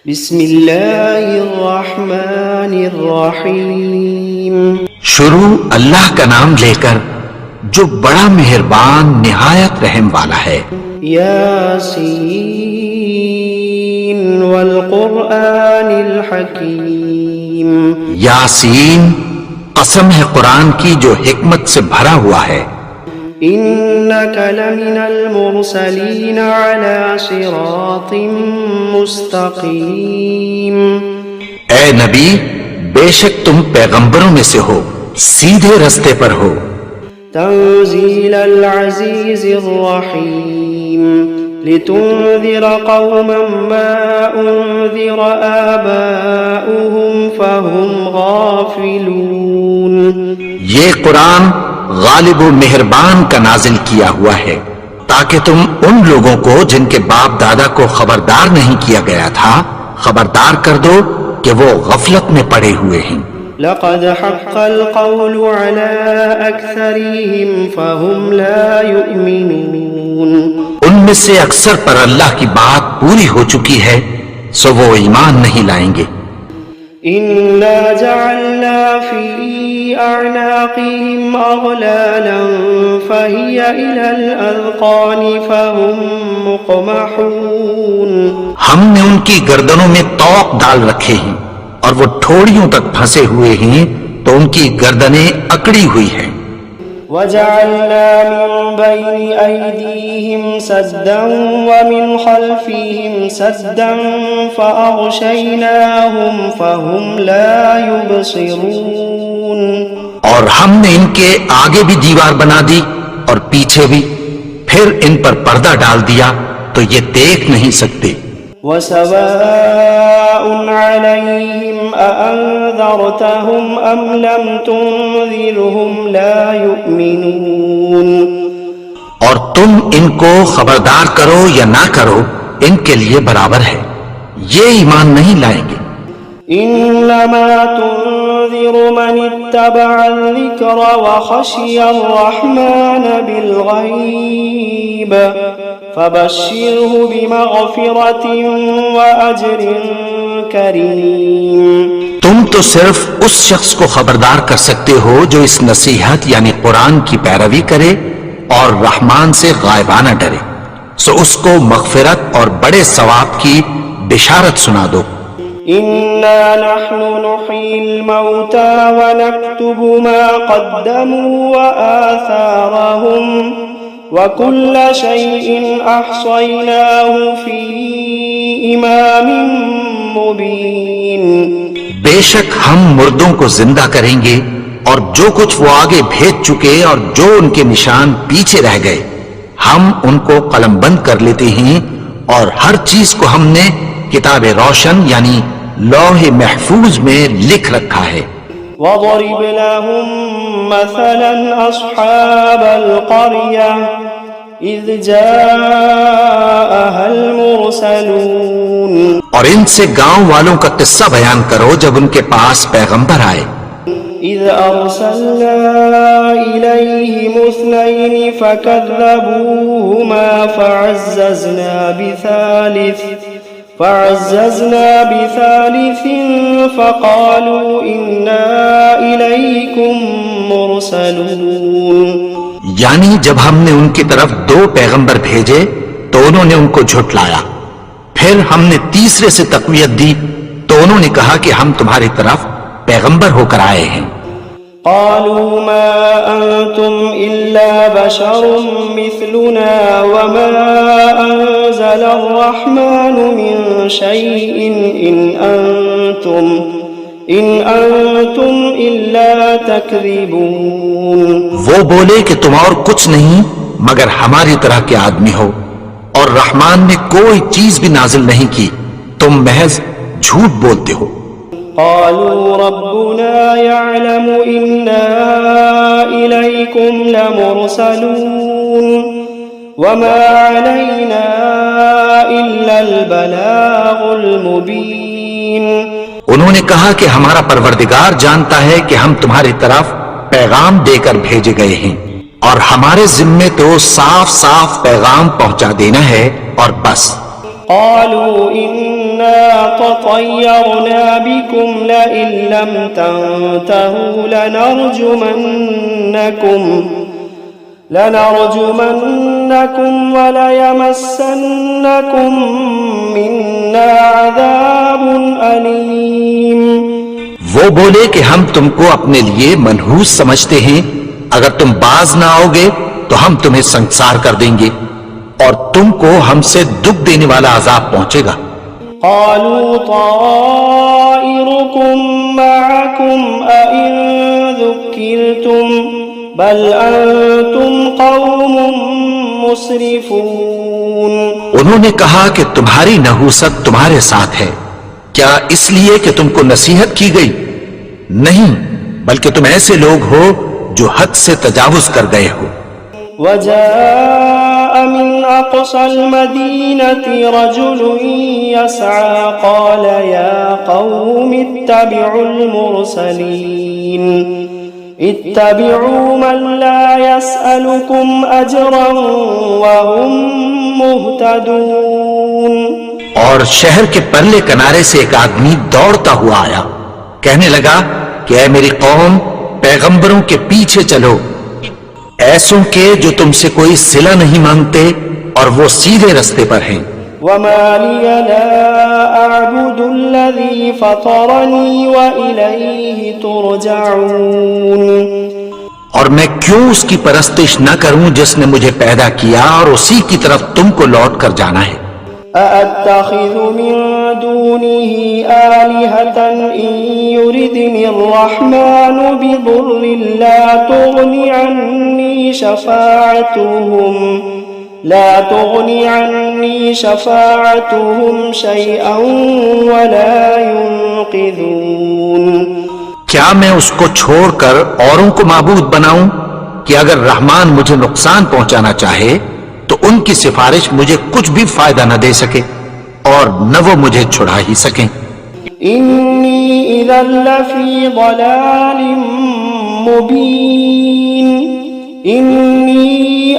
بسم اللہ الرحمن الرحیم۔ شروع اللہ کا نام لے کر جو بڑا مہربان نہایت رحم والا ہے۔ یاسین والقرآن الحکیم۔ یاسین، قسم ہے قرآن کی جو حکمت سے بھرا ہوا ہے۔ انک لمن المرسلین علی صراط مستقیم۔ اے نبی، بے شک تم پیغمبروں میں سے ہو، سیدھے رستے پر ہو۔ تنزیل العزیز الرحیم۔ لتنذر قوما ما انذر آباؤهم فهم غافلون۔ یہ قرآن غالب و مہربان کا نازل کیا ہوا ہے تاکہ تم ان لوگوں کو جن کے باپ دادا کو خبردار نہیں کیا گیا تھا خبردار کر دو کہ وہ غفلت میں پڑے ہوئے ہیں۔ لقد حق القول على أكثرهم فهم لا يؤمنون۔ ان میں سے اکثر پر اللہ کی بات پوری ہو چکی ہے سو وہ ایمان نہیں لائیں گے۔ إنا جعلنا في أعناقهم أغلالا فهي إلى الأذقان فهم مقمحون۔ ہم نے ان کی گردنوں میں طوق ڈال رکھے ہیں اور وہ ٹھوڑیوں تک پھنسے ہوئے ہیں تو ان کی گردنیں اکڑی ہوئی ہیں۔ وجعلنا من بين أيديهم سدا ومن خلفهم سدا فأغشيناهم فهم لا يبصرون۔ اور ہم نے ان کے آگے بھی دیوار بنا دی اور پیچھے بھی، پھر ان پر پردہ ڈال دیا تو یہ دیکھ نہیں سکتے۔ وسواء عليهم أأنذرتهم أم لم تنذرهم لا يؤمنون۔ اور تم ان کو خبردار کرو یا نہ کرو ان کے لیے برابر ہے، یہ ایمان نہیں لائیں گے۔ إنما تنذر من اتبع الذكر وخشي الرحمن بالغيب فبشره بمغفرة وأجر كريم۔ تم تو صرف اس شخص کو خبردار کر سکتے ہو جو اس نصیحت یعنی قرآن کی پیروی کرے اور رحمان سے غائبانہ ڈرے، سو اس کو مغفرت اور بڑے ثواب کی بشارت سنا دو۔ إنا نحن نحيي الموتى ونكتب ما قدموا وآثارهم وكل شيء أحصيناه في إمام مبين۔ بے شک ہم مردوں کو زندہ کریں گے اور جو کچھ وہ آگے بھیج چکے اور جو ان کے نشان پیچھے رہ گئے ہم ان کو قلم بند کر لیتے ہیں، اور ہر چیز کو ہم نے کتاب روشن یعنی لوح محفوظ میں لکھ رکھا ہے۔ وَضَرِبْ لَهُمْ مَثَلًا أَصْحَابَ الْقَرْيَةِ إِذْ جَاءَهَا الْمُرْسَلُونَ۔ اور ان سے گاؤں والوں کا قصہ بیان کرو جب ان کے پاس پیغمبر آئے۔ إِذْ أَرْسَلْنَا إِلَيْهِمُ اثْنَيْنِ فَكَذَّبُوهُمَا فعززنا بثالث فقالوا إنا إليكم مرسلون۔ یعنی جب ہم نے ان کی طرف دو پیغمبر بھیجے تو انہوں نے ان کو جھٹلایا، پھر ہم نے تیسرے سے تقویت دی تو انہوں نے کہا کہ ہم تمہاری طرف پیغمبر ہو کر آئے ہیں۔ قالوا ما أنتم إلا بشر مثلنا وما أنزل الرحمن من شيء إن أنتم إلا تكذبون۔ وہ بولے کہ تم اور کچھ نہیں مگر ہماری طرح کے آدمی ہو، اور رحمان نے کوئی چیز بھی نازل نہیں کی، تم محض جھوٹ بولتے ہو۔ قالوا ربنا يعلم إنا إليكم لمرسلون وما علينا إلا البلاغ المبين۔ انہوں نے کہا کہ ہمارا پروردگار جانتا ہے کہ ہم تمہاری طرف پیغام دے کر بھیجے گئے ہیں، اور ہمارے ذمے تو صاف صاف پیغام پہنچا دینا ہے اور بس۔ قالوا إنا تطيرنا بكم لئن لم تنتهوا لنرجمنكم وليمسنكم منا عذاب أليم. وہ بولے کہ ہم تم کو اپنے لیے منحوس سمجھتے ہیں، اگر تم باز نہ آؤ گے تو ہم تمہیں سنسار کر دیں گے اور تم کو ہم سے دکھ دینے والا عذاب پہنچے گا. قالوا طائركم معكم أئن ذكرتم بل أنتم قوم مسرفون. انہوں نے کہا کہ تمہاری نحوست تمہارے ساتھ ہے، کیا اس لیے کہ تم کو نصیحت کی گئی؟ نہیں، بلکہ تم ایسے لوگ ہو جو حد سے تجاوز کر گئے ہو. وجاء من أقصى المدينة رجل يسعى قال يا قوم اتبعوا المرسلين اتبعوا من لا يسألكم أجرا وهم مهتدون. اور شہر کے پرلے کنارے سے ایک آدمی دوڑتا ہوا آیا، کہنے لگا کہ اے میری قوم، پیغمبروں کے پیچھے چلو، ایسوں کے جو تم سے کوئی صلہ نہیں مانگتے اور وہ سیدھے رستے پر ہیں. وما لي لا أعبد الذي فطرني وإليه ترجعون. اور میں کیوں اس کی پرستش نہ کروں جس نے مجھے پیدا کیا اور اسی کی طرف تم کو لوٹ کر جانا ہے. أأتخذ من دونه آلهة إن يردني الرحمن بضر لا تغني عني شفاعتهم شيئا ولا ينقذون. کیا میں اس کو چھوڑ کر اوروں کو معبود بناؤں کہ اگر رحمان مجھے نقصان پہنچانا چاہے تو ان کی سفارش مجھے کچھ بھی فائدہ نہ دے سکے اور نہ وہ مجھے چھڑا ہی سکیں. انی اذا لفی ضلال مبین انی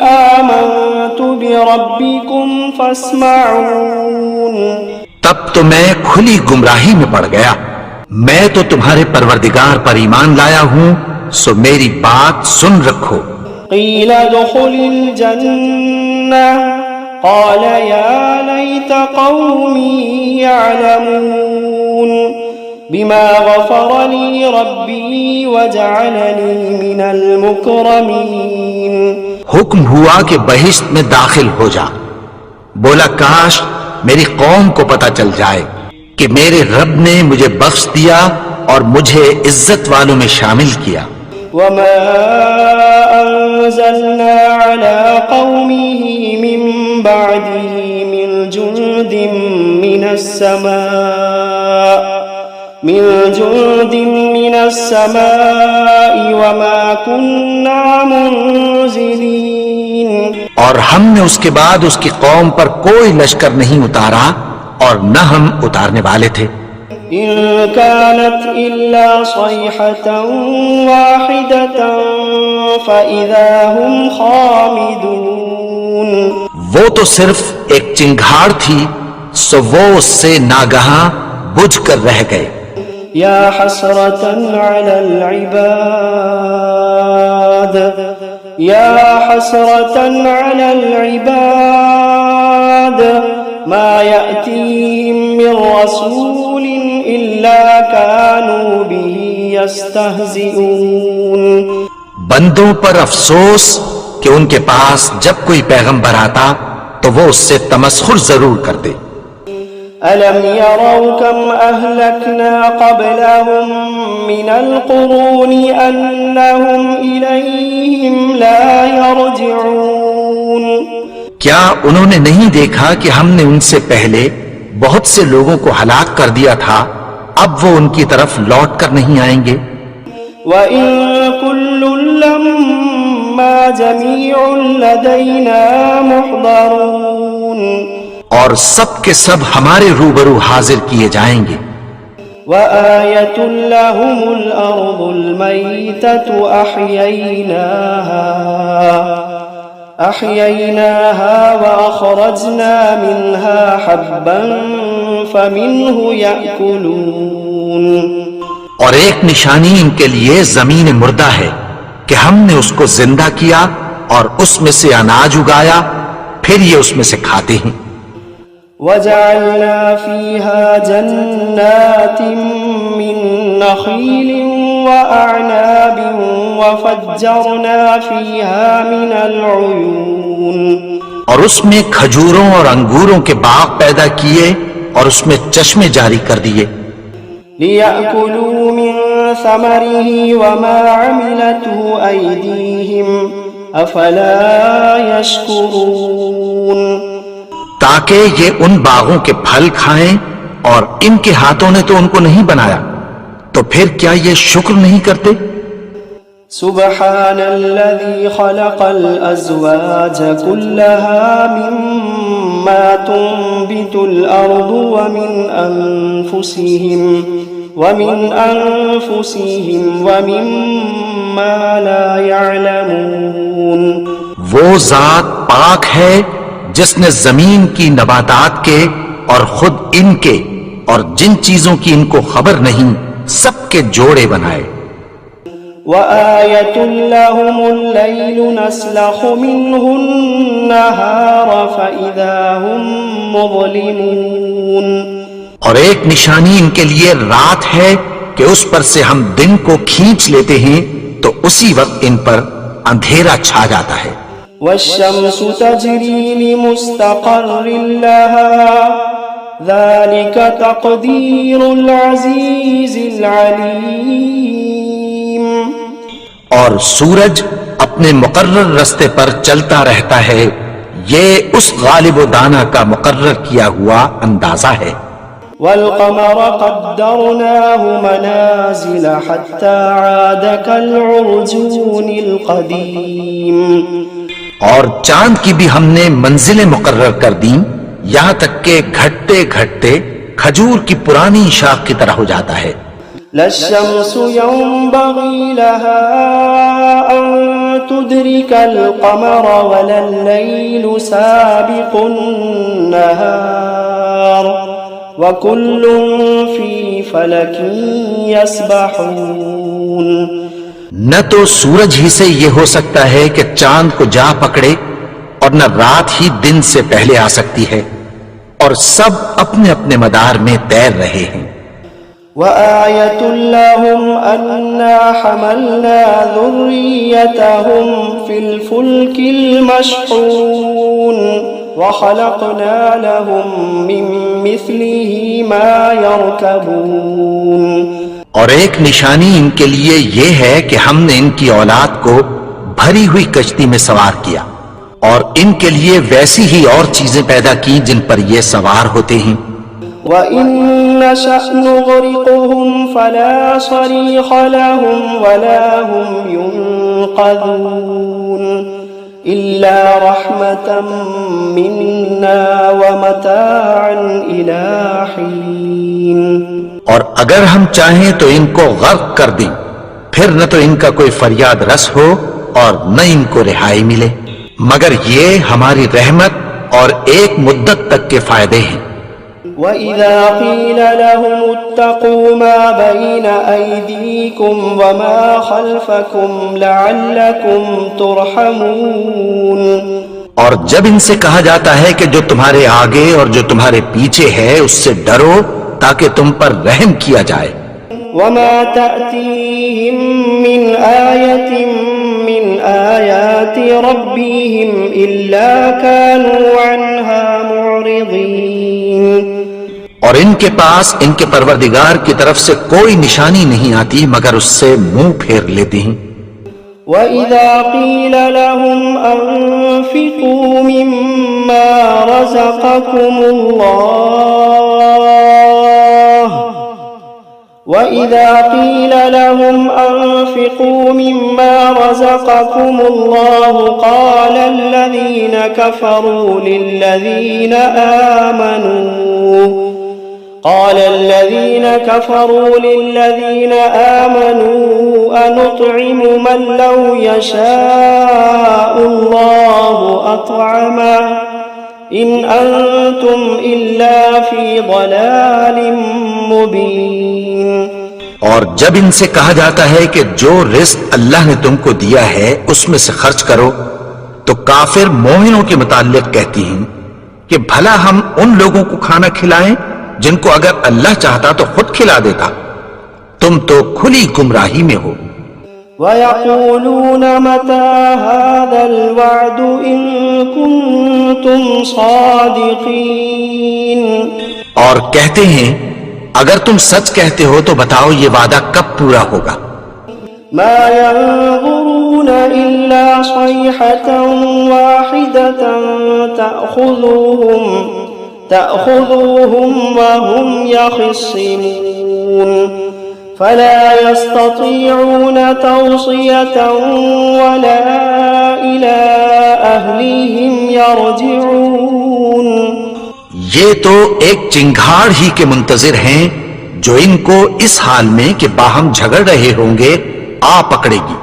آمنت بربکم فاسمعون. تب تو میں کھلی گمراہی میں پڑ گیا، میں تو تمہارے پروردگار پر ایمان لایا ہوں، سو میری بات سن رکھو. قیل ادخل الجنة قال يا ليت قومي يعلمون بما غفر لي ربي وجعلني من المكرمين. حکم ہوا کہ بہشت میں داخل ہو جا. بولا کاش میری قوم کو پتہ چل جائے کہ میرے رب نے مجھے بخش دیا اور مجھے عزت والوں میں شامل کیا. وما أنزلنا على قومه من بعده من جند من السماء وما كنا منزلين. اور ہم نے اس کے بعد اس کی قوم پر کوئی لشکر نہیں اتارا اور نہ ہم اتارنے والے تھے. إن كانت إلا صيحة واحدة فإذا هم خامدون. وہ تو صرف ایک چنگھاڑ تھی، سو وہ اس سے ناگہاں بجھ کر رہ گئے. يا حسرة على العباد يا حسرة على العباد ما يأتيهم من رسول إلا كانوا به يستهزئون. بندوں پر افسوس کہ ان کے پاس جب کوئی پیغمبر آتا تو وہ اس سے تمسخر ضرور کرتے. ألم يروا كم أهلكنا قبلهم من القرون أنهم إليهم لا يرجعون. کیا انہوں نے نہیں دیکھا کہ ہم نے ان سے پہلے بہت سے لوگوں کو ہلاک کر دیا تھا، اب وہ ان کی طرف لوٹ کر نہیں آئیں گے. وَإِن كُلٌّ لَّمَّا جَمِيعٌ لَّدَيْنَا مُحْضَرُونَ. اور سب کے سب ہمارے روبرو حاضر کیے جائیں گے. وَآيَةٌ لَّهُمُ الْأَرْضُ الْمَيْتَةُ أحييناها وأخرجنا منها حبا فمنه يأكلون اور ایک نشانی ان کے لیے زمین مردہ ہے کہ ہم نے اس کو زندہ کیا اور اس میں سے اناج اگایا، پھر یہ اس میں سے کھاتے ہیں۔ وجعلنا فيها جنات من نخيل وأعناب وفجرنا فيها من العيون اور اس میں کھجوروں اور انگوروں کے باغ پیدا کیے اور اس میں چشمے جاری کر دیے، ليأكلوا من ثمره وما عملته أيديهم أفلا يشكرون تاکہ یہ ان باغوں کے پھل کھائیں اور ان کے ہاتھوں نے تو ان کو نہیں بنایا، تو پھر کیا یہ شکر نہیں کرتے؟ سبحان الذي خلق الأزواج كلها مما تنبت الأرض ومن أنفسهم ومما لا يعلمون وہ ذات پاک ہے جس نے زمین کی نباتات کے اور خود ان کے اور جن چیزوں کی ان کو خبر نہیں سب کے جوڑے بنائے۔ وآية لهم الليل نسلخ منه النهار فإذا هم مظلمون اور ایک نشانی ان کے لیے رات ہے کہ اس پر سے ہم دن کو کھینچ لیتے ہیں تو اسی وقت ان پر اندھیرا چھا جاتا ہے۔ والشمس تجري لمستقر لها ذلك تقدير العزيز العليم اور سورج اپنے مقرر رستے پر چلتا رہتا ہے، یہ اس غالب و دانا کا مقرر کیا ہوا اندازہ ہے۔ والقمر قدرناه منازل حتى عاد كالعرجون القديم اور چاند کی بھی ہم نے منزلیں مقرر کر دیں یہاں تک کہ گھٹتے گھٹتے کھجور کی پرانی شاخ کی طرح ہو جاتا ہے۔ لا الشمس ينبغي لها أن تدرك القمر ولا الليل سابق النهار وكل في فلك يسبحون نہ تو سورج ہی سے یہ ہو سکتا ہے کہ چاند کو جا پکڑے اور نہ رات ہی دن سے پہلے آ سکتی ہے، اور سب اپنے اپنے مدار میں تیر رہے ہیں۔ وآية لهم أنا حملنا ذريتهم في الفلك المشحون وخلقنا لهم من مثله ما يركبون اور ایک نشانی ان کے لیے یہ ہے کہ ہم نے ان کی اولاد کو بھری ہوئی کشتی میں سوار کیا اور ان کے لیے ویسی ہی اور چیزیں پیدا کی جن پر یہ سوار ہوتے ہیں۔ وَإِن نَّشَأْ نُغْرِقْهُمْ فَلَا صَرِيخَ لَهُمْ وَلَا هُمْ يُنقَذُونَ إِلَّا رَحْمَةً مِّنَّا وَمَتَاعًا إِلَىٰ حِينٍ اور اگر ہم چاہیں تو ان کو غرق کر دیں، پھر نہ تو ان کا کوئی فریاد رس ہو اور نہ ان کو رہائی ملے، مگر یہ ہماری رحمت اور ایک مدت تک کے فائدے ہیں۔ وَإِذَا قِيلَ لَهُمُ اتَّقُوا مَا بَيْنَ أَيْدِيكُمْ وَمَا خَلْفَكُمْ لَعَلَّكُمْ تُرْحَمُونَ اور جب ان سے کہا جاتا ہے کہ جو تمہارے آگے اور جو تمہارے پیچھے ہے اس سے ڈرو تاکہ تم پر رحم کیا جائے۔ وَمَا تَأْتِيهِم مِّنْ آيَةٍ مِّنْ آيَاتِ رَبِّهِمْ إِلَّا كَانُوا عَنْهَا مُعْرِضِينَ اور ان کے پاس ان کے پروردگار کی طرف سے کوئی نشانی نہیں آتی مگر اس سے منہ پھیر لیتے ہیں۔ وَإِذَا قِيلَ لَهُمْ أَنفِقُوا مِمَّا رَزَقَكُمُ اللَّهُ وَإِذَا قِيلَ لَهُمْ أَنفِقُوا مِمَّا رَزَقَكُمُ اللَّهُ قَالَ الَّذِينَ كَفَرُوا لِلَّذِينَ آمَنُوا أَنُطْعِمُ مَن لَّوْ يَشَاءُ اللَّهُ أَطْعَمَهُ إن أنتم إلا في ضلال مبين. اور جب ان سے کہا جاتا ہے کہ جو رزق اللہ نے تم کو دیا ہے اس میں سے خرچ کرو، تو کافر مومنوں کے متعلق کہتی ہیں کہ بھلا ہم ان لوگوں کو کھانا کھلائیں جن کو اگر اللہ چاہتا تو خود کھلا دیتا، تم تو کھلی گمراہی میں ہو. وَيَقُولُونَ مَتَى هَذَا الْوَعْدُ إِن كُنتُمْ صَادِقِينَ. اور کہتے ہیں اگر تم سچ کہتے ہو تو بتاؤ یہ وعدہ کب پورا ہوگا. مَا يَنظُرُونَ إِلَّا صَيْحَةً وَاحِدَةً تَأْخُذُوهُمْ وَهُمْ يَخِصِّمُونَ فَلَا يَسْتَطِيعُونَ تَوْصِيَةً وَلَا إِلَىٰ أَهْلِهِمْ يَرْجِعُونَ. یہ تو ایک چنگھاڑ ہی کے منتظر ہیں جو ان کو اس حال میں کہ باہم جھگڑ رہے ہوں گے آ پکڑے گی،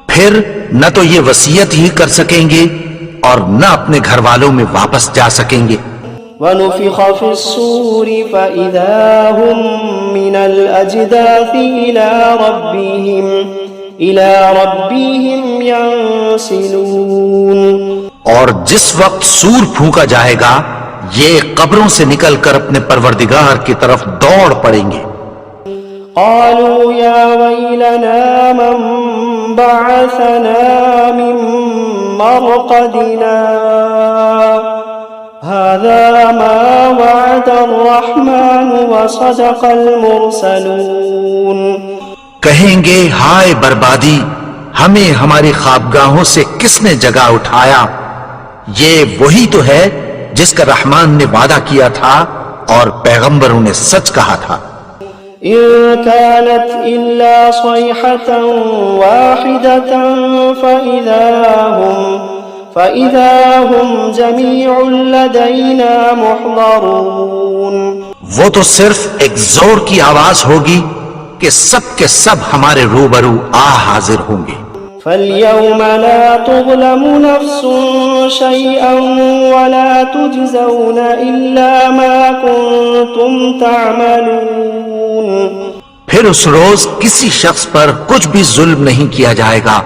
پھر نہ تو یہ وصیت ہی کر سکیں گے اور نہ اپنے گھر والوں میں واپس جا سکیں گے. وَنُفِخَ فِي الصُّورِ فَإِذَا هُمْ مِنَ الْأَجْدَاثِ إِلَىٰ رَبِّهِمْ يَنسِلُونَ. اور جس وقت سور پھونکا جائے گا یہ قبروں سے نکل کر اپنے پروردگار کی طرف دوڑ پڑیں گے. قالوا يا ويلنا من بعثنا من مرقدنا هذا ما وعد الرحمن وصدق المرسلون. کہیں گے ہائے بربادی، ہمیں ہماری خوابگاہوں سے کس نے جگا اٹھایا، یہ وہی تو ہے جس کا رحمان نے وعدہ کیا تھا اور پیغمبروں نے سچ کہا تھا. إن كانت إلا صيحة واحدة فإذا هم جميع لدينا محضرون. وہ تو صرف ایک زور کی آواز ہوگی کہ سب کے سب ہمارے روبرو حاضر ہوں گے. فَالْيَوْمَ لَا تُظْلَمُ نَفْسٌ شَيْئًا وَلَا تُجْزَوْنَ إِلَّا مَا كُنتُمْ تَعْمَلُونَ. پھر اس روز کسی شخص پر کچھ بھی ظلم نہیں کیا جائے گا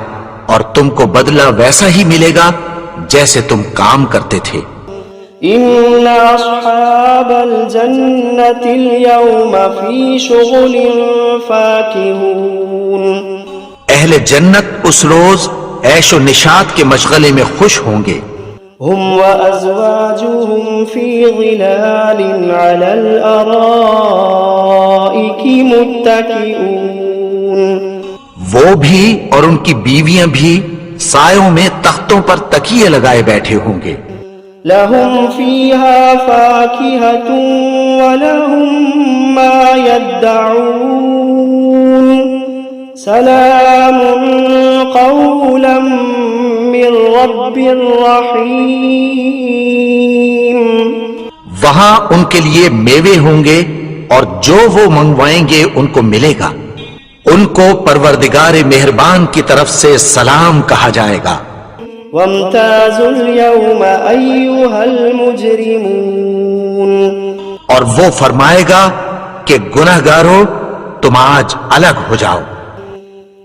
اور تم کو بدلہ ویسا ہی ملے گا جیسے تم کام کرتے تھے. إِنَّ أَصْحَابَ الْجَنَّةِ الْيَوْمَ فِي شُغُلٍ فَاكِهُونَ. اہل جنت اس روز عیش و نشاط کے مشغلے میں خوش ہوں گے. هم وأزواجهم في ظلال على الأرائك متكئون. وہ بھی اور ان کی بیویاں بھی سایوں میں تختوں پر تکیے لگائے بیٹھے ہوں گے. لهم فيها فاكهة ولهم ما يدعون سلام قولا من رب رحیم. وہاں ان کے لیے میوے ہوں گے اور جو وہ منگوائیں گے ان کو ملے گا. ان کو پروردگار مہربان کی طرف سے سلام کہا جائے گا. وامتازوا اليوم أيها المجرمون. اور وہ فرمائے گا کہ گنہگارو تم آج الگ ہو جاؤ.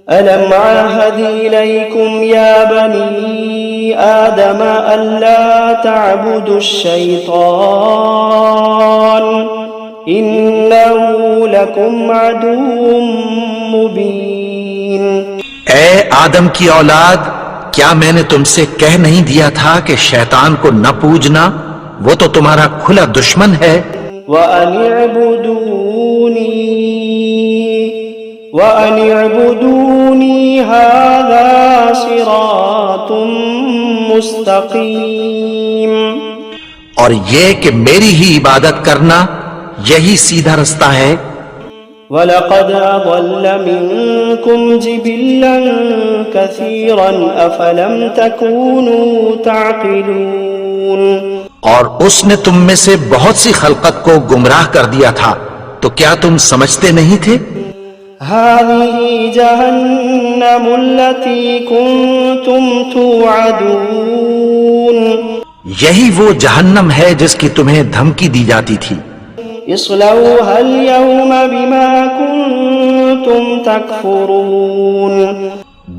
ألم عاهد إليكم يا بني آدم ألا تعبدوا الشيطان إنه لكم عدو مبين. اے آدم کی اولاد، کیا میں نے تم سے کہہ نہیں دیا تھا کہ شیطان کو نہ پوجنا، وہ تو تمہارا کھلا دشمن ہے. وَأَنِ اعْبُدُونِي هَذَا صِرَاطٌ مُسْتَقِيم. اور یہ کہ میری ہی عبادت کرنا یہی سیدھا رستہ ہے. وَلَقَدْ أَضَلَّ مِنكُمْ جِبِلًّا كَثِيرًا أَفَلَمْ تَكُونُوا تَعْقِلُونَ. اور اس نے تم میں سے بہت سی خلقت کو گمراہ کر دیا تھا، تو کیا تم سمجھتے نہیں تھے؟ هَذِهِ جَهَنَّمُ الَّتِي كُنتُمْ تُوعَدُونَ. یہی وہ جہنم ہے جس کی تمہیں دھمکی دی جاتی تھی. اصلوها اليوم بما كنتم تكفرون.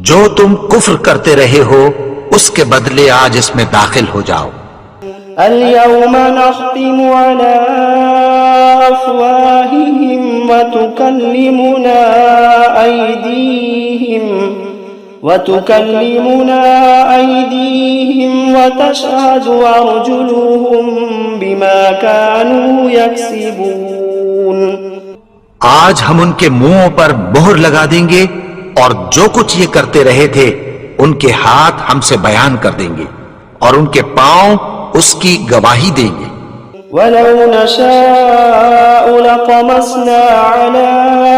جو تم کفر کرتے رہے ہو اس کے بدلے آج اس میں داخل ہو جاؤ. اليوم نختم على أفواههم وتكلمنا أيديهم وتشهد أرجلهم بما كانوا يكسبون. آج ہم ان کے منہوں پر مہر لگا دیں گے اور جو کچھ یہ کرتے رہے تھے ان کے ہاتھ ہم سے بیان کر دیں گے اور ان کے پاؤں اس کی گواہی دیں گے. وَلَوْ نَشَاءُ لَطَمَسْنَا عَلَىٰ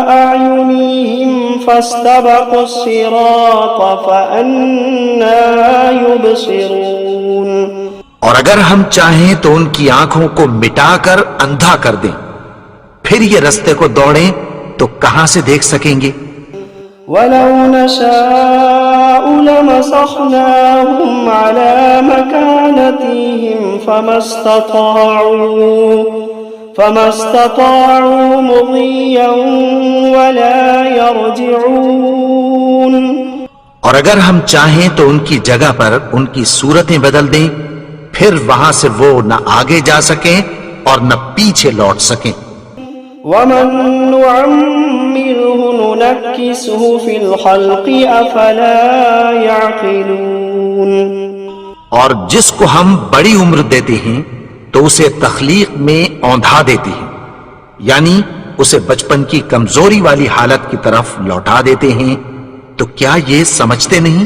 أَعْيُنِهِمْ فَاسْتَبَقُوا الصِّرَاطَ فَأَنَّىٰ يُبْصِرُونَ. اور اگر ہم چاہیں تو ان کی آنکھوں کو مٹا کر اندھا کر دیں، پھر یہ رستے کو دوڑیں تو کہاں سے دیکھ سکیں گے. وَلَوْ نَشَاءُ لَمَسَخْنَاهُمْ عَلَىٰ مَكَانَتِهِمْ فَمَا اسْتَطَاعُوا مُضِيًّا وَلَا يَرْجِعُونَ. اور اگر ہم چاہیں تو ان کی جگہ پر ان کی صورتیں بدل دیں، پھر وہاں سے وہ نہ آگے جا سکیں اور نہ پیچھے لوٹ سکیں. وَمَن نُّعَمِّرْهُ نُنَكِّسْهُ فِي الْخَلْقِ أَفَلَا يَعْقِلُونَ. اور جس کو ہم بڑی عمر دیتے ہیں تو اسے تخلیق میں اوندھا دیتے ہیں، یعنی اسے بچپن کی کمزوری والی حالت کی طرف لوٹا دیتے ہیں. تو کیا یہ سمجھتے نہیں؟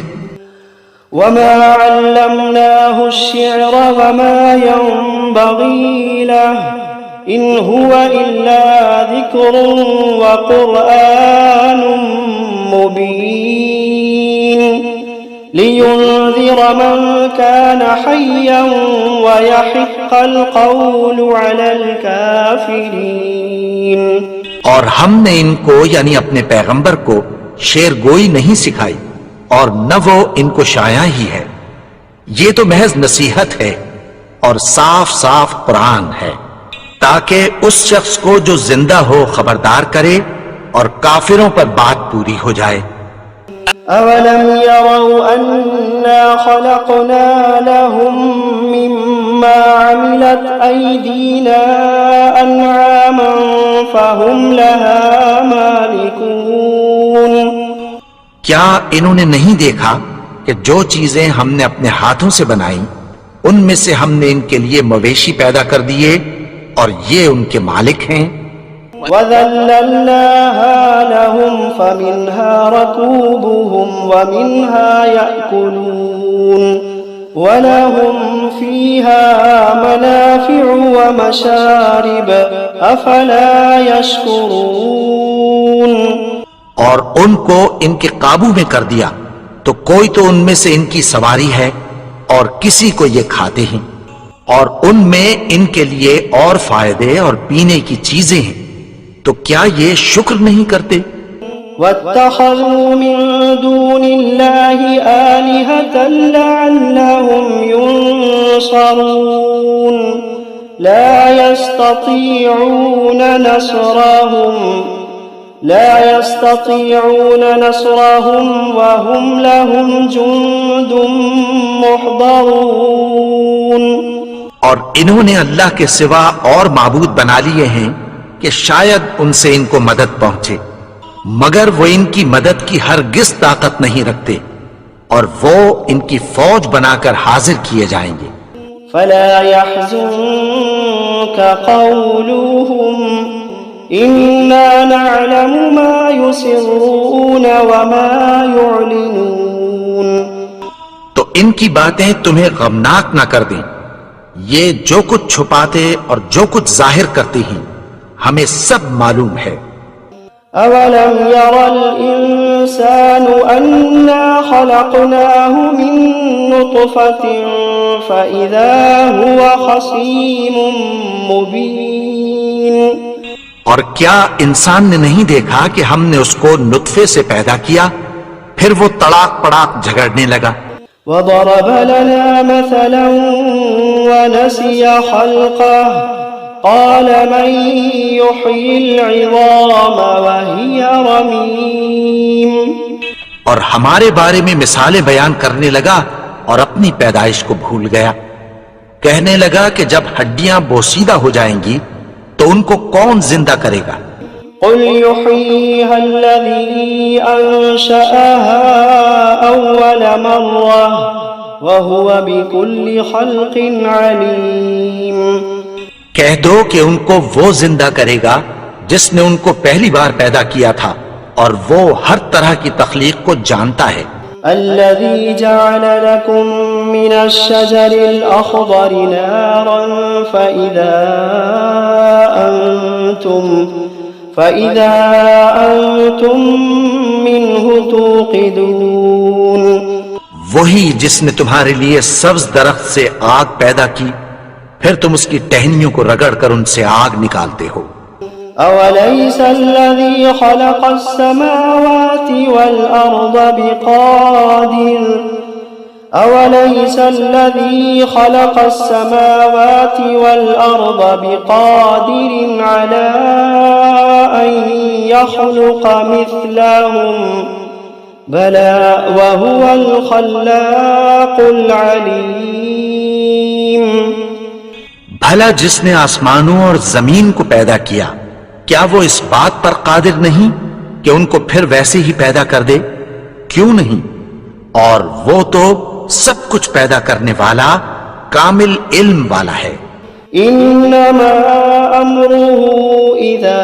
وَمَا عَلَّمْنَاهُ الشِّعْرَ وَمَا يَنبَغِي لَهُ إِنْ هُوَ إِلَّا ذِكْرٌ وَقُرْآنٌ مُبِينٌ لِيُنذِرَ مَنْ كَانَ حَيًّا وَيَحِقَّ الْقَوْلُ عَلَى الْكَافِرِينَ. اور ہم نے ان کو یعنی اپنے پیغمبر کو شعر گوئی نہیں سکھائی اور نہ وہ ان کو شایع ہی ہے. یہ تو محض نصیحت ہے اور صاف صاف قرآن ہے تاکہ اس شخص کو جو زندہ ہو خبردار کرے اور کافروں پر بات پوری ہو جائے. أَوَلَمْ يَرَوْا أَنَّا خَلَقْنَا لَهُم مِّمَّا عَمِلَتْ أَيْدِينَا أَنْعَامًا فَهُمْ لَهَا مَالِكُونَ. کیا انہوں نے نہیں دیکھا کہ جو چیزیں ہم نے اپنے ہاتھوں سے بنائیں ان میں سے ہم نے ان کے لیے مویشی پیدا کر دیے اور یہ ان کے مالک ہیں. وَذَلَّلْنَاهَا لَهُمْ فَمِنْهَا رَكُوبُهُمْ وَمِنْهَا يَأْكُلُونَ وَلَهُمْ فِيهَا مَنَافِعُ وَمَشَارِبُ أَفَلَا يَشْكُرُونَ. اور ان کو ان کے قابو میں کر دیا تو کوئی تو ان میں سے ان کی سواری ہے اور کسی کو یہ کھاتے ہیں، اور ان میں ان کے لیے اور فائدے اور پینے کی چیزیں ہیں. تو کیا یہ شکر نہیں کرتے؟ وَاتَّخَذُوا مِن دُونِ اللَّهِ آلِهَةً لَعَلَّهُمْ يُنصَرُونَ لَا يَسْتَطِيعُونَ نَصْرَهُمْ وَهُمْ لَهُمْ جُندٌ مُحْضَرُونَ. اور انہوں نے اللہ کے سوا اور معبود بنا لیے ہیں کہ شاید ان سے ان کو مدد پہنچے، مگر وہ ان کی مدد کی ہرگز طاقت نہیں رکھتے اور وہ ان کی فوج بنا کر حاضر کیے جائیں گے. فَلَا يَحْزُنكَ قَوْلُهُمْ إِنَّا نَعْلَمُ مَا يُسِرُّونَ وَمَا يُعْلِنُونَ. تو ان کی باتیں تمہیں غمناک نہ کر دیں. یہ جو کچھ چھپاتے اور جو کچھ ظاہر کرتے ہیں ہمیں سب معلوم ہے. أَوَلَمْ يَرَ الْإِنسَانُ أَنَّا خَلَقْنَاهُ مِن نُّطْفَةٍ فَإِذَا هُوَ خَصِيمٌ مُّبِينٌ. اور کیا انسان نے نہیں دیکھا کہ ہم نے اس کو نطفے سے پیدا کیا، پھر وہ تڑاک پڑاک جھگڑنے لگا. وضرب لنا مثلا ونسي خلقه قال من يحيي العظام وهي رميم. اور ہمارے بارے میں مثالیں بیان کرنے لگا اور اپنی پیدائش کو بھول گیا. کہنے لگا کہ جب ہڈیاں بوسیدہ ہو جائیں گی تو ان کو کون زندہ کرے گا؟ قل يحييها الذي أنشأها أول مرة وهو بكل خلق عليم. کہہ دو کہ ان کو وہ زندہ کرے گا جس نے ان کو پہلی بار پیدا کیا تھا اور وہ ہر طرح کی تخلیق کو جانتا ہے. الذي جعل لكم من الشجر الأخضر نارا فإذا أنتم منه توقدون. وہی جس نے تمہارے لیے سبز درخت سے آگ پیدا کی پھر تم اس کی ٹہنیوں کو رگڑ کر ان سے آگ نکالتے ہو. أوليس الذي خلق السماوات والأرض بقادر على أن يخلق مثلهم بلى وهو الخلاق العليم. بھلا جس نے آسمانوں اور زمین کو پیدا کیا کیا وہ اس بات پر قادر نہیں کہ ان کو پھر ویسے ہی پیدا کر دے؟ کیوں نہیں؟ اور وہ تو سب کچھ پیدا کرنے والا کامل علم والا ہے. انما امره اذا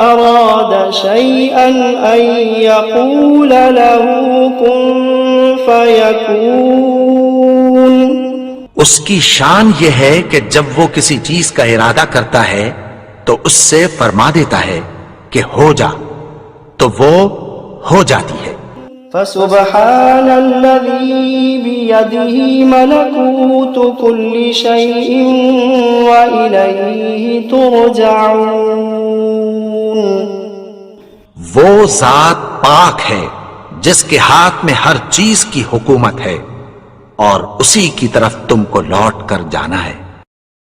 اراد شيئا ان يقول له كن فيكون. اس کی شان یہ ہے کہ جب وہ کسی چیز کا ارادہ کرتا ہے تو اس سے فرما دیتا ہے کہ ہو جا تو وہ ہو جاتی ہے. فسبحان الذي بيده ملكوت كل شيء وإليه ترجعون. وہ ذات پاک ہے جس کے ہاتھ میں ہر چیز کی حکومت ہے اور اسی کی طرف تم کو لوٹ کر جانا ہے.